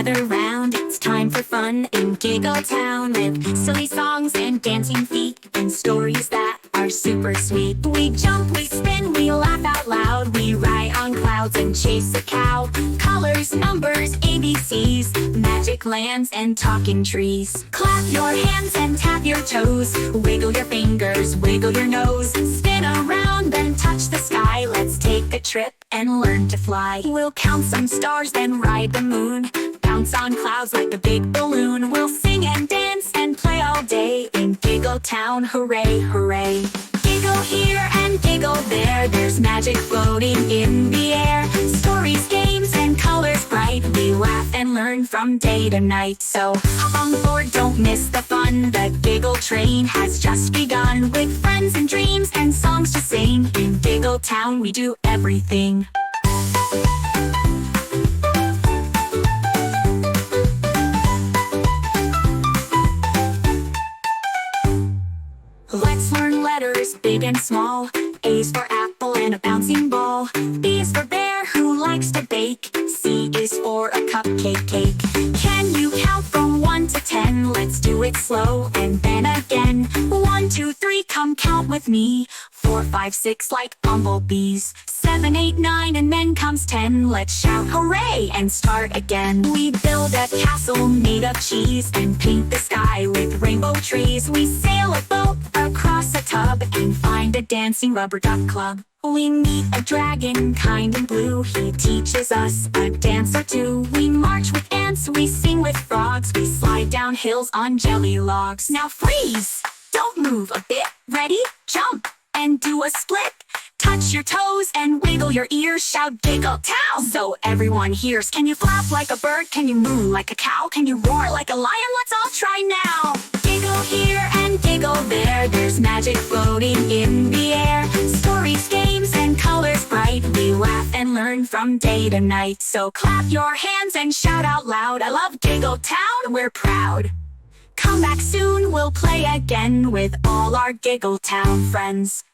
gather round. It's time for fun in Giggle Town with silly songs and dancing feet and stories that are super sweet. We jump, we spin, we laugh out loud. We ride on clouds and chase a cow. Colors, numbers, ABCs, magic lands and talking trees. Clap your hands and tap your toes. Wiggle your fingers, wiggle your nose. Spin around, then touch the sky. Let's take a trip and learn to fly. We'll count some stars, then ride the moon. Bounce on clouds like a big balloon. We'll sing and dance and play all day in Giggle Town, hooray, hooray. Giggle here and giggle there. There's magic floating in the air. Stories, games, and colors bright. We laugh and learn from day to night. So hop on board, don't miss the fun. The Giggle train has just begun. With friends and dreams and songs to sing. In Giggle Town we do everything. Let's learn letters, big and small. A's for apple and a bouncing ball. B is for bear who likes to bake. C is for a cupcake cake. Can you count from 1 to 10? Let's do it slow and then again. 1, 2, 3, come count with me. 4, 5, 6 like bumblebees. 7, 8, 9 and then comes 10. Let's shout hooray and start again. We build a castle made of cheese and paint the sky with rainbow trees. We sail a boat across a tub and find a dancing rubber duck club. We meet a dragon kind and blue. He teaches us a dance or two. We march with ants, we sing with frogs. We slide down hills on jelly logs. Now freeze! Don't move a bit. Ready? Jump and do a split. Touch your toes and wiggle your ears. Shout Giggle Town so everyone hears. Can you flap like a bird? Can you moo like a cow? Can you roar like a lion? Let's all try now. Giggle here and giggle there. There's magic floating in the air. Stories, games, and colors bright. We laugh and learn from day to night. So clap your hands and shout out loud. I love Giggle Town, we're proud. Come back soon, we'll play again with all our Giggle Town friends.